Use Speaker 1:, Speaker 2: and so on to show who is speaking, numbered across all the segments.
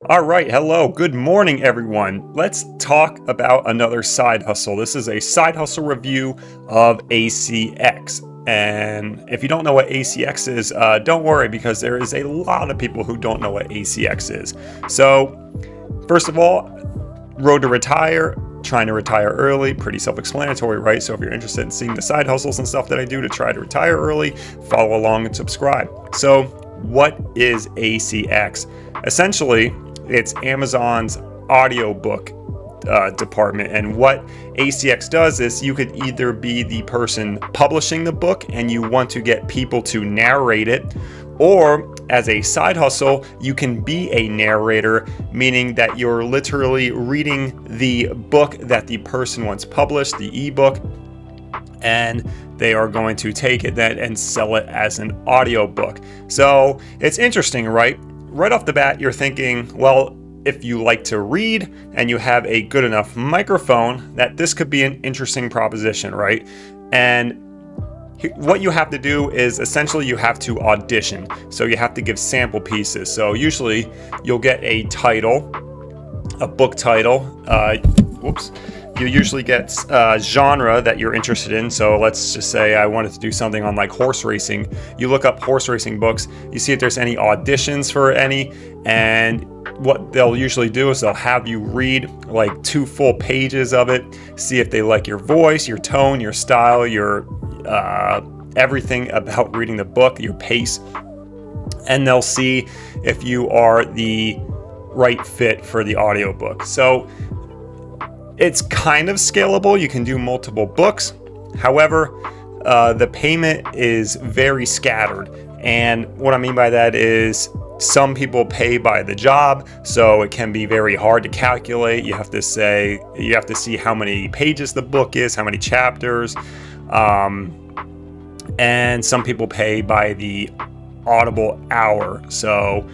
Speaker 1: All right, hello, good morning, everyone. Let's talk about another side hustle. This is a side hustle review of ACX. And if you don't know what ACX is, don't worry because there is a lot of people who don't know what ACX is. So, first of all, road to retire, trying to retire early, pretty self-explanatory, right? So if you're interested in seeing the side hustles and stuff that I do to try to retire early, follow along and subscribe. So, what is ACX? Essentially, it's Amazon's audiobook department. And what ACX does is you could either be the person publishing the book and you want to get people to narrate it, or as a side hustle, you can be a narrator, meaning that you're literally reading the book that the person wants published, the ebook, and they are going to take it then and sell it as an audiobook. So it's interesting, right? Right off the bat, you're thinking, well, if you like to read and you have a good enough microphone, that this could be an interesting proposition, right? And what you have to do is essentially you have to audition. So you have to give sample pieces. So usually you'll get a title, a book title. You usually get genre that you're interested in. So let's just say I wanted to do something on like horse racing. You look up horse racing books, you see if there's any auditions for any, and what they'll usually do is they'll have you read like 2 full pages of it, see if they like your voice, your tone, your style, your everything about reading the book, your pace, and they'll see if you are the right fit for the audiobook. So it's kind of scalable. You can do multiple books. However, the payment is very scattered. And what I mean by that is some people pay by the job, so it can be very hard to calculate. You have to see how many pages the book is, how many chapters. And some people pay by the audible hour. So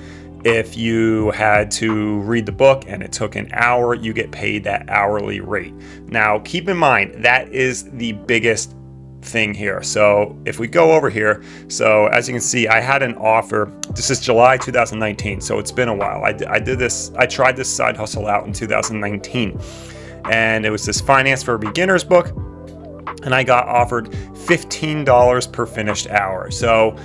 Speaker 1: if you had to read the book and it took an hour, you get paid that hourly rate. Now, keep in mind, that is the biggest thing here. So if we go over here, so as you can see, I had an offer. This is July 2019, so it's been a while. I tried this side hustle out in 2019, and it was this Finance for Beginners book, and I got offered $15 per finished hour. So,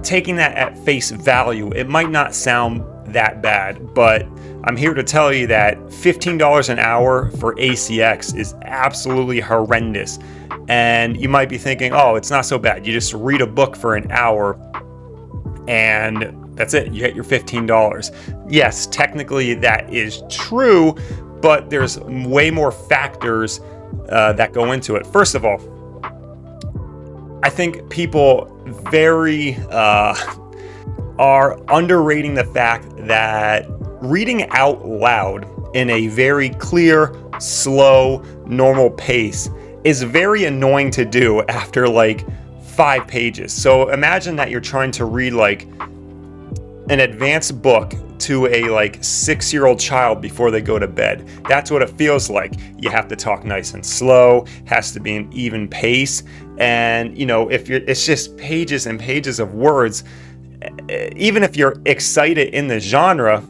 Speaker 1: taking that at face value, it might not sound that bad, but I'm here to tell you that $15 an hour for ACX is absolutely horrendous. And you might be thinking, oh, it's not so bad. You just read a book for an hour and that's it. You get your $15. Yes, technically that is true, but there's way more factors that go into it. First of all, I think people are underrating the fact that reading out loud in a very clear, slow, normal pace is very annoying to do after like 5 pages. So imagine that you're trying to read like an advanced book to a like 6-year-old child before they go to bed. That's what it feels like. You have to talk nice and slow, has to be an even pace, and it's just pages and pages of words. Even if you're excited in the genre,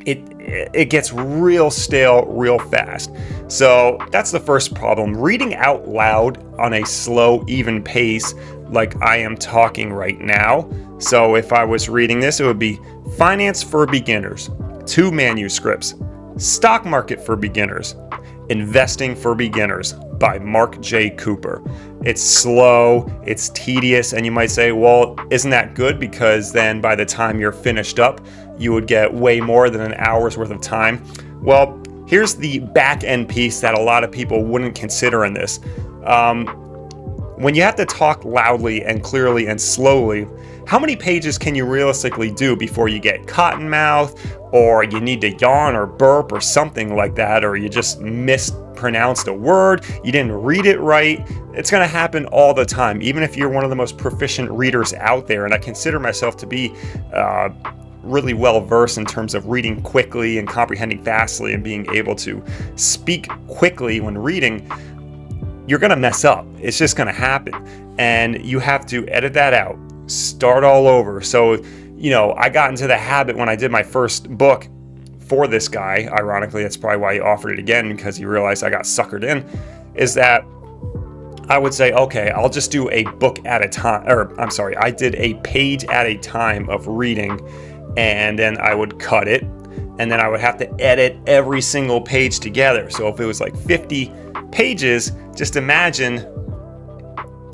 Speaker 1: it gets real stale real fast. So that's the first problem. Reading out loud on a slow, even pace, like I am talking right now. So if I was reading this, it would be Finance for Beginners, 2 manuscripts, Stock Market for Beginners, Investing for Beginners by Mark J. Cooper. It's slow, it's tedious, and you might say, well, isn't that good? Because then by the time you're finished up, you would get way more than an hour's worth of time. Well, here's the back end piece that a lot of people wouldn't consider in this. When you have to talk loudly and clearly and slowly, how many pages can you realistically do before you get cotton mouth, or you need to yawn or burp or something like that, or you just mispronounced a word, you didn't read it right? It's going to happen all the time, even if you're one of the most proficient readers out there. And I consider myself to be really well versed in terms of reading quickly and comprehending fastly and being able to speak quickly when reading. You're going to mess up. It's just going to happen. And you have to edit that out, start all over. So I got into the habit when I did my first book for this guy. Ironically, that's probably why he offered it again, because he realized I got suckered in, is that I would say, okay, I'll just do a book at a time, or I'm sorry, I did a page at a time of reading, and then I would cut it, and then I would have to edit every single page together. So if it was like 50 pages, just imagine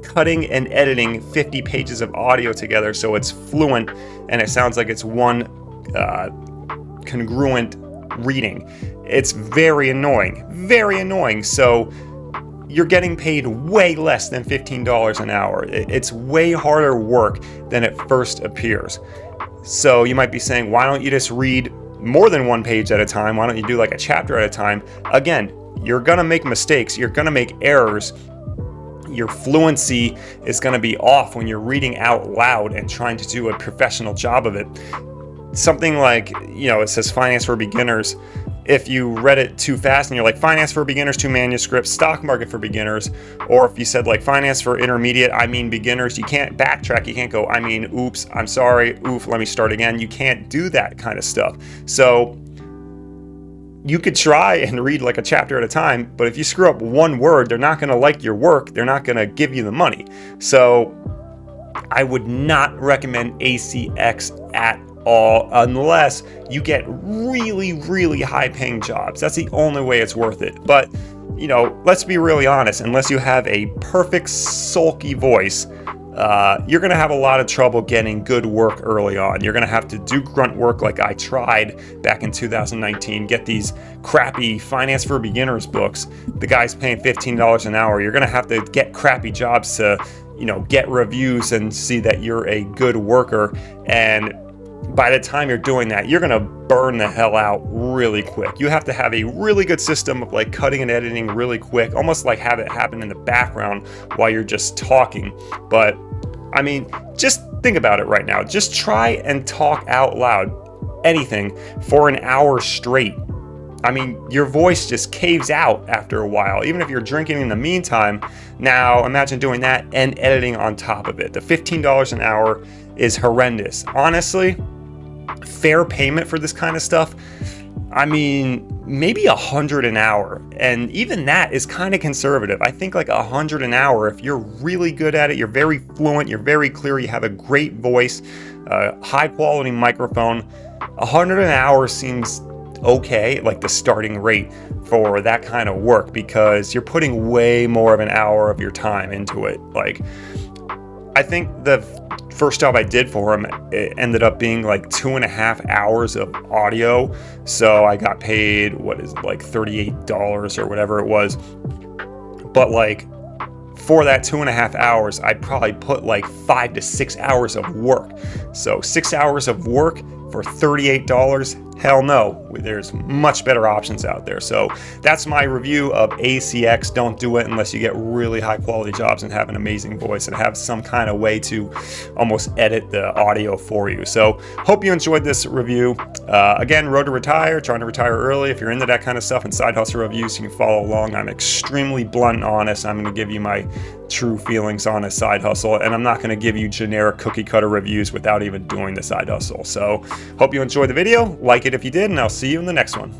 Speaker 1: cutting and editing 50 pages of audio together so it's fluent and it sounds like it's one congruent reading. It's very annoying, very annoying. So you're getting paid way less than $15 an hour. It's way harder work than it first appears. So you might be saying, why don't you just read more than one page at a time? Why don't you do like a chapter at a time? Again, you're gonna make mistakes, you're gonna make errors. Your fluency is gonna be off when you're reading out loud and trying to do a professional job of it. Something like, it says finance for beginners. If you read it too fast and you're like, finance for beginners, 2 manuscripts, stock market for beginners, or if you said like finance for intermediate, I mean beginners, you can't backtrack. You can't go, I mean, oops, I'm sorry, oof, let me start again. You can't do that kind of stuff. So you could try and read like a chapter at a time, but if you screw up one word, they're not gonna like your work. They're not gonna give you the money. So I would not recommend ACX at all unless you get really, really high paying jobs. That's the only way it's worth it. But let's be really honest, unless you have a perfect sulky voice, you're gonna have a lot of trouble getting good work early on. You're gonna have to do grunt work like I tried back in 2019, get these crappy finance for beginners books. The guy's paying $15 an hour. You're gonna have to get crappy jobs to get reviews and see that you're a good worker. And by the time you're doing that, you're gonna burn the hell out really quick. You have to have a really good system of like cutting and editing really quick, almost like have it happen in the background while you're just talking. But I mean, just think about it right now. Just try and talk out loud anything for an hour straight. I mean, your voice just caves out after a while, even if you're drinking in the meantime. Now, imagine doing that and editing on top of it. The $15 an hour is horrendous. Honestly, fair payment for this kind of stuff, I mean, maybe $100 an hour. And even that is kind of conservative. I think like $100 an hour, if you're really good at it, you're very fluent, you're very clear, you have a great voice, high quality microphone, $100 an hour seems okay, like the starting rate for that kind of work, because you're putting way more of an hour of your time into it. Like, I think the first job I did for him, it ended up being like 2.5 hours of audio. So I got paid, like $38 or whatever it was. But like for that 2.5 hours, I probably put like 5 to 6 hours of work. So 6 hours of work for $38, hell no. There's much better options out there. So that's my review of ACX. Don't do it unless you get really high quality jobs and have an amazing voice and have some kind of way to almost edit the audio for you. So hope you enjoyed this review. Again, Road to Retire, trying to retire early. If you're into that kind of stuff and side hustle reviews, you can follow along. I'm extremely blunt and honest. I'm going to give you my true feelings on a side hustle, and I'm not going to give you generic cookie cutter reviews without even doing the side hustle. So hope you enjoyed the video. Like it if you did, and I'll see you in the next one.